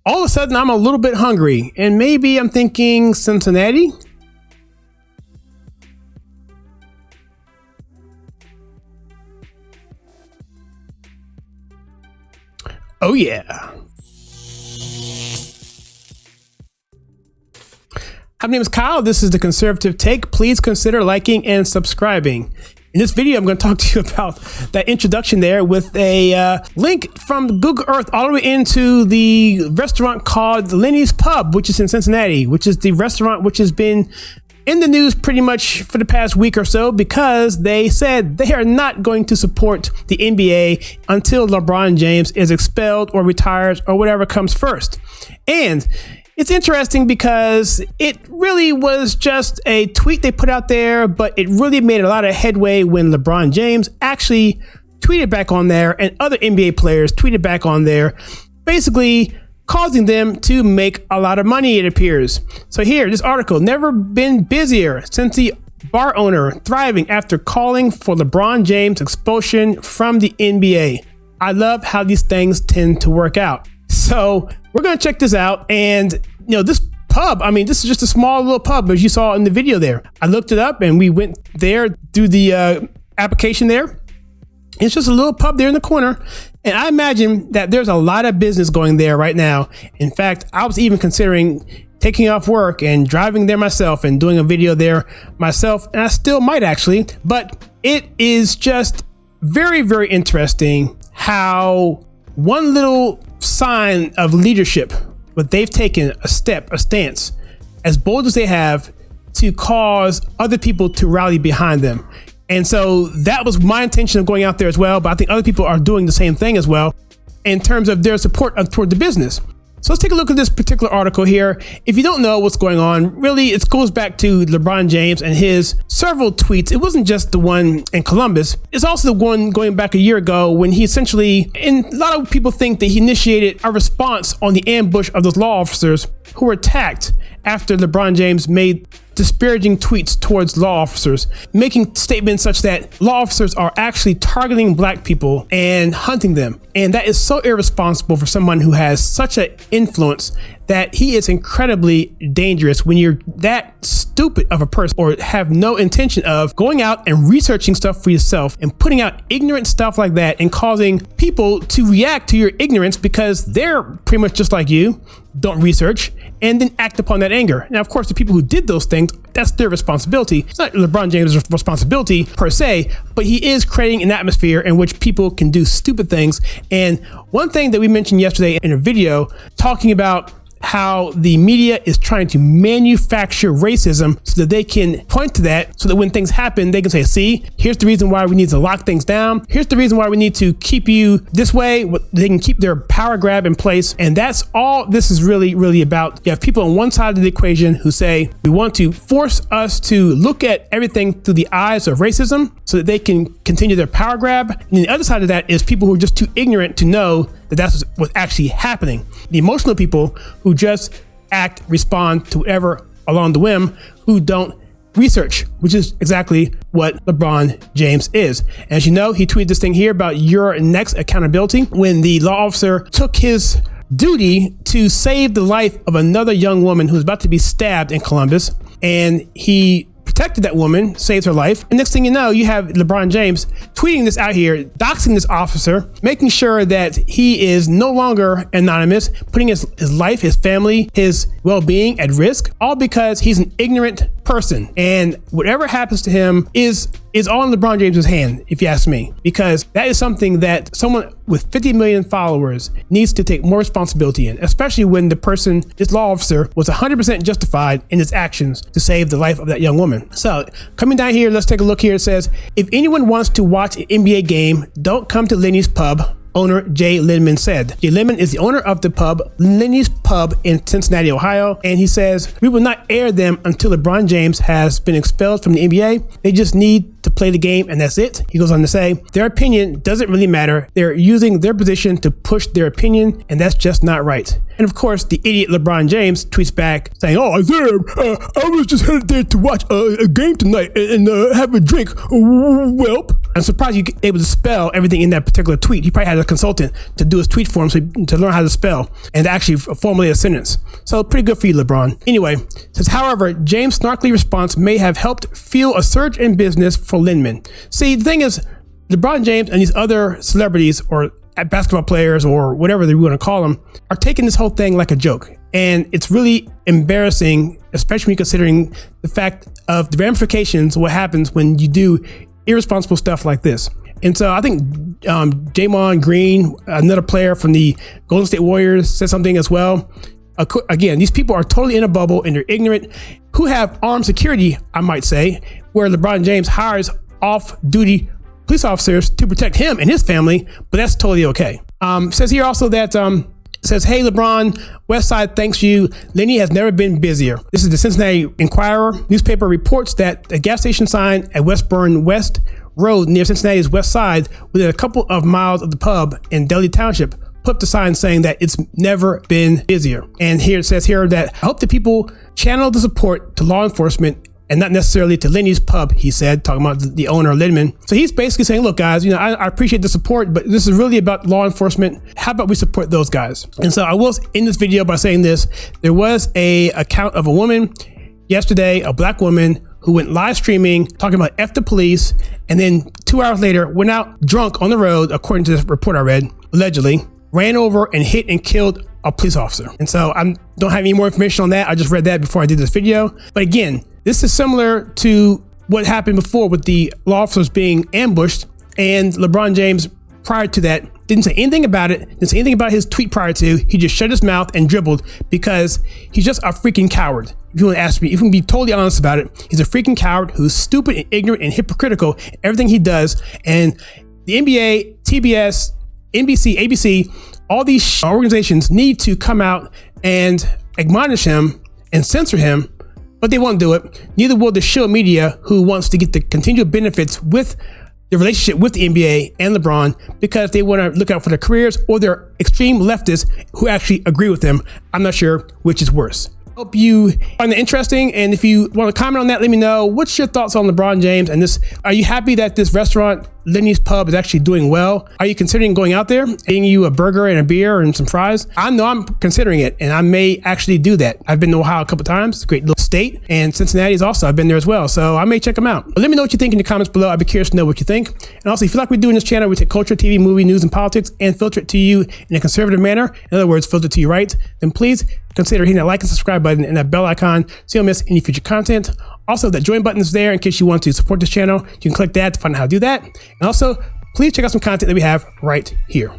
all of a sudden I'm a little bit hungry, and maybe I'm thinking Cincinnati. Oh yeah. Hi, my name is Kyle. This is The Conservative Take. Please consider liking and subscribing. In this video, I'm going to talk to you about that introduction there with a link from Google Earth all the way into the restaurant called Lenny's Pub, which is in Cincinnati, which is the restaurant which has been in the news pretty much for the past week or so because they said they are not going to support the NBA until LeBron James is expelled or retires or whatever comes first. And it's interesting because it really was just a tweet they put out there, but it really made a lot of headway when LeBron James actually tweeted back on there and other NBA players tweeted back on there, basically causing them to make a lot of money, it appears. So here, this article, never been busier since the bar owner thriving after calling for LeBron James expulsion from the NBA. I love how these things tend to work out. So we're going to check this out. And, you know, this pub, I mean, this is just a small little pub, as you saw in the video there. I looked it up and we went there through the application there. It's just a little pub there in the corner. And I imagine that there's a lot of business going there right now. In fact, I was even considering taking off work and driving there myself and doing a video there myself. And I still might actually, but it is just very, very interesting how one little sign of leadership, but they've taken a stance, as bold as they have, to cause other people to rally behind them. And so that was my intention of going out there as well. But I think other people are doing the same thing as well in terms of their support toward the business. So let's take a look at this particular article here. If you don't know what's going on, really, it goes back to LeBron James and his several tweets. It wasn't just the one in Columbus. It's also the one going back a year ago when he essentially, and a lot of people think that he initiated a response on the ambush of those law officers who were attacked after LeBron James made disparaging tweets towards law officers, making statements such that law officers are actually targeting black people and hunting them. And that is so irresponsible for someone who has such an influence that he is incredibly dangerous when you're that stupid of a person or have no intention of going out and researching stuff for yourself and putting out ignorant stuff like that and causing people to react to your ignorance because they're pretty much just like you, don't research, and then act upon that anger. Now, of course, the people who did those things, that's their responsibility. It's not LeBron James' responsibility per se, but he is creating an atmosphere in which people can do stupid things. And one thing that we mentioned yesterday in a video talking about how the media is trying to manufacture racism so that they can point to that, so that when things happen, they can say, see, here's the reason why we need to lock things down. Here's the reason why we need to keep you this way. They can keep their power grab in place. And that's all this is really, really about. You have people on one side of the equation who say, we want to force us to look at everything through the eyes of racism so that they can continue their power grab. And the other side of that is people who are just too ignorant to know that that's what's actually happening. The emotional people who just respond to whatever along the whim, who don't research, which is exactly what LeBron James is. As you know, he tweeted this thing here about your next accountability when the law officer took his duty to save the life of another young woman who was about to be stabbed in Columbus, and he protected that woman, saved her life. And next thing you know, you have LeBron James tweeting this out here, doxing this officer, making sure that he is no longer anonymous, putting his life, his family, his well-being at risk, all because he's an ignorant person. And whatever happens to him is all in LeBron James's hand, if you ask me, because that is something that someone with 50 million followers needs to take more responsibility in, especially when the person, this law officer, was 100% justified in his actions to save the life of that young woman. So coming down here, let's take a look here. It says, if anyone wants to watch an NBA game, don't come to Lenny's Pub, owner Jay Linman said. Jay Linman is the owner of the pub, Lenny's Pub in Cincinnati, Ohio. And he says, we will not air them until LeBron James has been expelled from the NBA. They just need to play the game and that's it. He goes on to say, their opinion doesn't really matter. They're using their position to push their opinion and that's just not right. And of course, the idiot LeBron James tweets back saying, oh, Isaiah, I was just headed there to watch a game tonight and have a drink. Welp. I'm surprised you're able to spell everything in that particular tweet. He probably had a consultant to do his tweet for him to learn how to spell and actually formulate a sentence. So pretty good for you, LeBron. Anyway, says, however, James' snarkly response may have helped fuel a surge in business for Lindman. See, the thing is, LeBron James and these other celebrities or basketball players or whatever they want to call them are taking this whole thing like a joke. And it's really embarrassing, especially considering the fact of the ramifications of what happens when you do irresponsible stuff like this. And so I think Draymond Green, another player from the Golden State Warriors, said something as well. Again, these people are totally in a bubble and they're ignorant, who have armed security, I might say, where LeBron James hires off-duty police officers to protect him and his family, but that's totally okay. Says here also that, says, hey, LeBron, Westside thanks you. Lenny has never been busier. This is the Cincinnati Enquirer. Newspaper reports that a gas station sign at Westburn West Road near Cincinnati's west side, within a couple of miles of the pub in Delhi Township, put up the sign saying that it's never been busier. And here it says here that I hope that people channel the support to law enforcement and not necessarily to Lenny's pub, he said, talking about the owner, Lindman. So he's basically saying, look, guys, I appreciate the support, but this is really about law enforcement. How about we support those guys? And so I will end this video by saying this. There was a account of a woman yesterday, a black woman, who went live streaming, talking about F the police, and then 2 hours later went out drunk on the road, according to this report I read, allegedly, ran over and hit and killed a police officer. And so I don't have any more information on that. I just read that before I did this video. But again, this is similar to what happened before with the law officers being ambushed, and LeBron James prior to that didn't say anything about it, didn't say anything about his tweet prior to. He just shut his mouth and dribbled because he's just a freaking coward. If you want to ask me, if you can be totally honest about it, he's a freaking coward who's stupid and ignorant and hypocritical in everything he does. And the NBA, TBS, NBC, ABC, all these organizations need to come out and admonish him and censor him, but they won't do it. Neither will the shill media, who wants to get the continual benefits with the relationship with the NBA and LeBron, because they want to look out for their careers, or they're extreme leftists who actually agree with them. I'm not sure which is worse. Hope you find it interesting, and if you want to comment on that, let me know. What's your thoughts on LeBron James and this? Are you happy that this restaurant, Lenny's Pub, is actually doing well? Are you considering going out there, getting you a burger and a beer and some fries? I know I'm considering it, and I may actually do that. I've been to Ohio a couple times. It's a great little state, and Cincinnati is also, I've been there as well, so I may check them out. But let me know what you think in the comments below. I'd be curious to know what you think. And also, if you like what we do in this channel, we take culture, TV, movie, news, and politics and filter it to you in a conservative manner. In other words, filter it to your right. Then please consider hitting that like and subscribe button and that bell icon so you don't miss any future content. Also, that join button is there in case you want to support this channel. You can click that to find out how to do that. And also, please check out some content that we have right here.